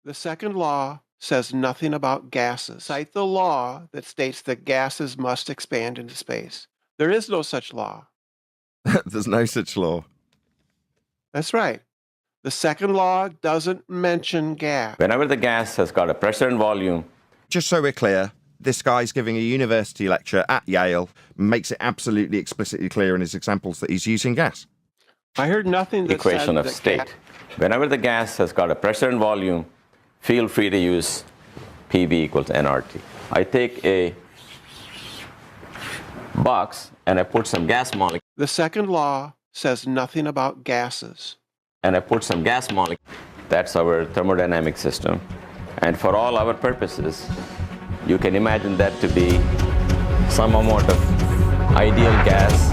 The second law says nothing about gases. Cite the law that states that gases must expand into space. There is no such law. There's no such law. That's right. The second law doesn't mention gas. Whenever the gas has got a pressure and volume. Just so we're clear, this guy's giving a university lecture at Yale, makes it absolutely explicitly clear in his examples that he's using gas. I heard nothing that Equation said of state. Whenever the gas has got a pressure and volume, feel free to use PV equals nRT. I take a box and I put some gas molecule. The second law says nothing about gases. And I put some gas molecule. That's our thermodynamic system. And for all our purposes, you can imagine that to be some amount of ideal gas.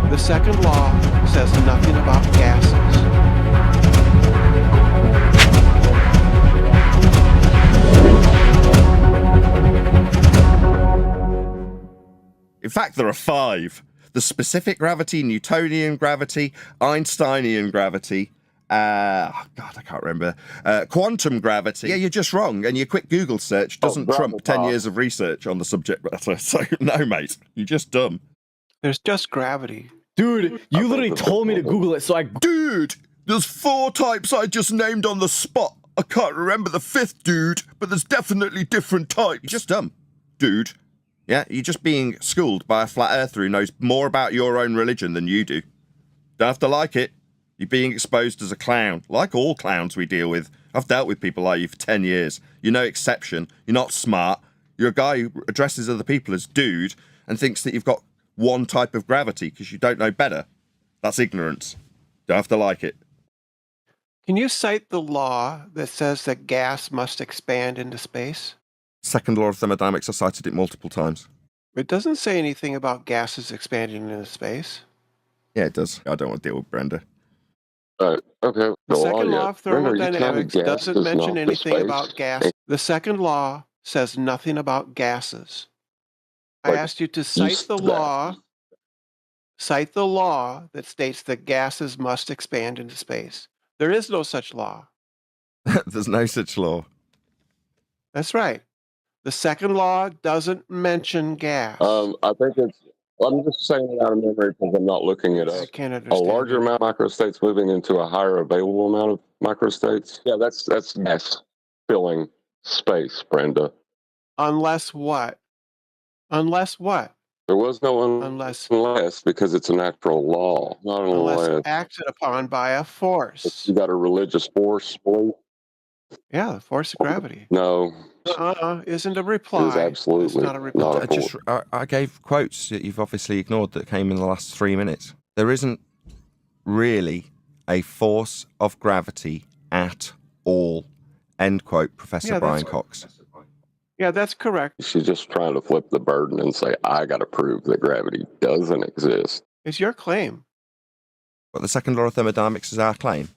The second law says nothing about gases. In fact, there are 5. The specific gravity, Newtonian gravity, Einsteinian gravity, God, I can't remember, quantum gravity. Yeah, you're just wrong, and your quick Google search doesn't trump 10 years of research on the subject matter. So, no, mate, you're just dumb. There's just gravity. Dude, you literally told me to Google it, so I... Dude, there's 4 types I just named on the spot. I can't remember the 5th, dude, but there's definitely different types. You're just dumb, dude. Yeah, you're just being schooled by a flat earther who knows more about your own religion than you do. Don't have to like it. You're being exposed as a clown, like all clowns we deal with. I've dealt with people like you for 10 years. You're no exception. You're not smart. You're a guy who addresses other people as dude and thinks that you've got one type of gravity because you don't know better. That's ignorance. Don't have to like it. Can you cite the law that says that gas must expand into space? Second law of thermodynamics, I cited it multiple times. It doesn't say anything about gases expanding into space. Yeah, it does. I don't want to deal with Brenda. Okay. The second law of thermodynamics doesn't mention anything about gas. The second law says nothing about gases. I asked you to cite the law. Cite the law that states that gases must expand into space. There is no such law. There's no such law. That's right. The second law doesn't mention gas. I think it's. I'm just saying it out of memory because I'm not looking it up. I can't A understand. larger amount of microstates moving into a higher available amount of microstates. Yeah, that's gas filling space, Brenda. Unless what? Unless what? There was no Unless because it's a natural law, not unless acted upon by a force. You got a religious force, boy? Yeah, the force of gravity. No. Isn't a reply. It is absolutely it's not a reply. I gave quotes that you've obviously ignored that came in the last 3 minutes. There isn't really a force of gravity at all. End quote, Professor Brian Cox. Yeah, that's correct. She's just trying to flip the burden and say, I got to prove that gravity doesn't exist. It's your claim. But the second law of thermodynamics is our claim.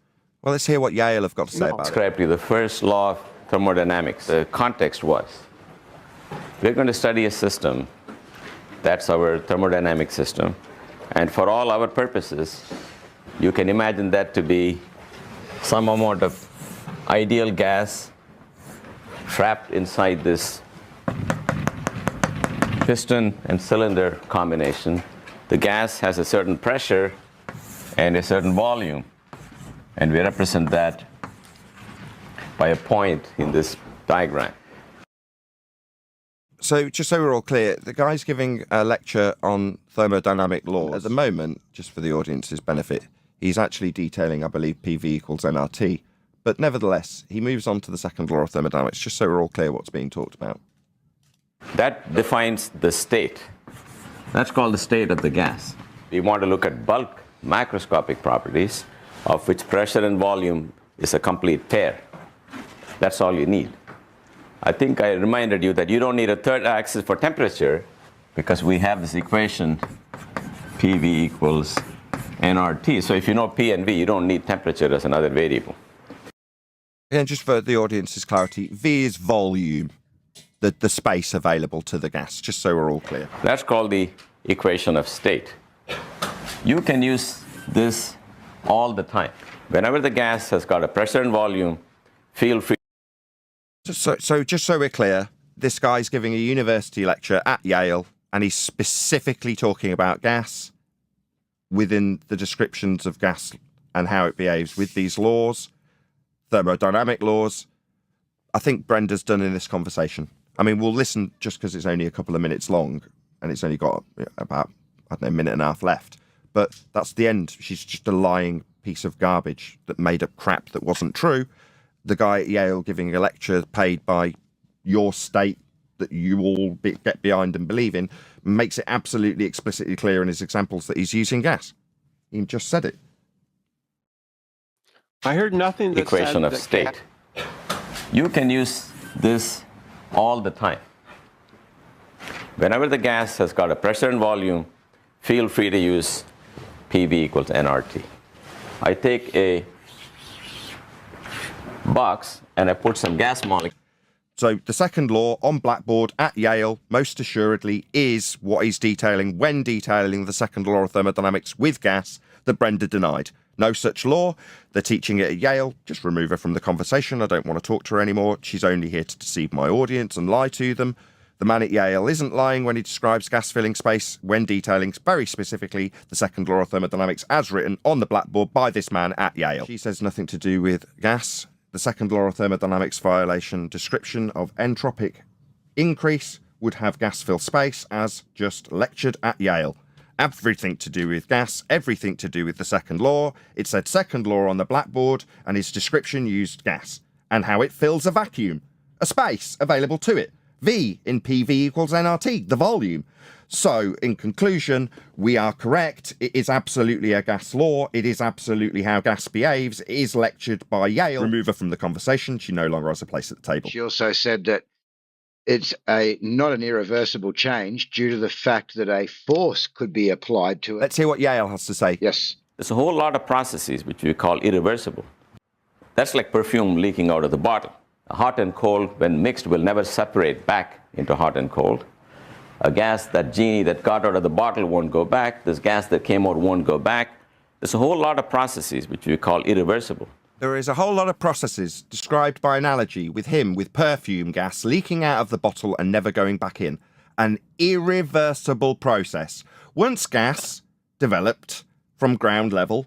Well, let's hear what Yale have got to say about it. Describe to you the first law of thermodynamics. The context was, we're going to study a system. That's our thermodynamic system. And for all our purposes, you can imagine that to be some amount of ideal gas trapped inside this piston and cylinder combination. The gas has a certain pressure and a certain volume. And we represent that by a point in this diagram. So just so we're all clear, the guy's giving a lecture on thermodynamic laws. At the moment, just for the audience's benefit, he's actually detailing, I believe, PV equals nRT. But nevertheless, he moves on to the second law of thermodynamics, just so we're all clear what's being talked about. That defines the state. That's called the state of the gas. We want to look at bulk macroscopic properties, of which pressure and volume is a complete pair. That's all you need. I think I reminded you that you don't need a third axis for temperature because we have this equation PV equals nRT. So if you know P and V, you don't need temperature as another variable. And just for the audience's clarity, V is volume, the space available to the gas, just so we're all clear. That's called the equation of state. You can use this all the time. Whenever the gas has got a pressure and volume, feel free So just so we're clear, this guy's giving a university lecture at Yale, and he's specifically talking about gas within the descriptions of gas and how it behaves with these laws, thermodynamic laws. I think Brenda's done in this conversation. I mean, we'll listen just because it's only a couple of minutes long and it's only got about, I don't know, a minute and a half left. But that's the end. She's just a lying piece of garbage that made up crap that wasn't true. The guy at Yale giving a lecture paid by your state that you all get behind and believe in makes it absolutely explicitly clear in his examples that he's using gas. He just said it. I heard nothing that Equation of state. You can use this all the time. Whenever the gas has got a pressure and volume, feel free to use PV equals nRT. I take a box and I put some gas molecules. So the second law on Blackboard at Yale, most assuredly, is what he's detailing when detailing the second law of thermodynamics with gas that Brenda denied. No such law. They're teaching it at Yale. Just remove her from the conversation. I don't want to talk to her anymore. She's only here to deceive my audience and lie to them. The man at Yale isn't lying when he describes gas filling space when detailing very specifically the second law of thermodynamics as written on the blackboard by this man at Yale. She says nothing to do with gas. The second law of thermodynamics violation description of entropic increase would have gas fill space as just lectured at Yale. Everything to do with gas, everything to do with the second law. It said second law on the blackboard, and his description used gas, and how it fills a vacuum, a space available to it. V in PV equals nRT, the volume. So, in conclusion, we are correct. It is absolutely a gas law. It is absolutely how gas behaves. It is lectured by Yale. Remove her from the conversation. She no longer has a place at the table. She also said that it's not an irreversible change due to the fact that a force could be applied to it. Let's hear what Yale has to say. Yes. There's a whole lot of processes which we call irreversible. That's like perfume leaking out of the bottle. Hot and cold, when mixed, will never separate back into hot and cold. A gas, that genie that got out of the bottle won't go back. This gas that came out won't go back. There's a whole lot of processes which we call irreversible. There is a whole lot of processes described by analogy with him with perfume gas leaking out of the bottle and never going back in. An irreversible process. Once gas developed from ground level,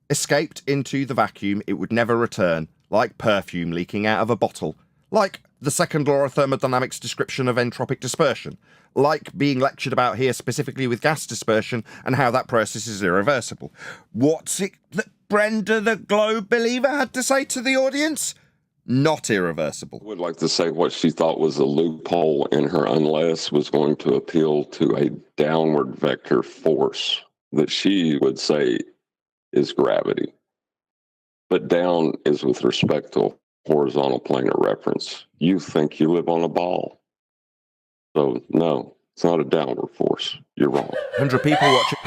escaped into the vacuum, it would never return, like perfume leaking out of a bottle, like the second law of thermodynamics description of entropic dispersion, like being lectured about here specifically with gas dispersion and how that process is irreversible. What's it that Brenda, the Globe believer, had to say to the audience? Not irreversible. I would like to say what she thought was a loophole in her unless was going to appeal to a downward vector force that she would say is gravity. But down is with respect to horizontal plane of reference. You think you live on a ball. So, no, it's not a downward force. You're wrong. 100 people watching.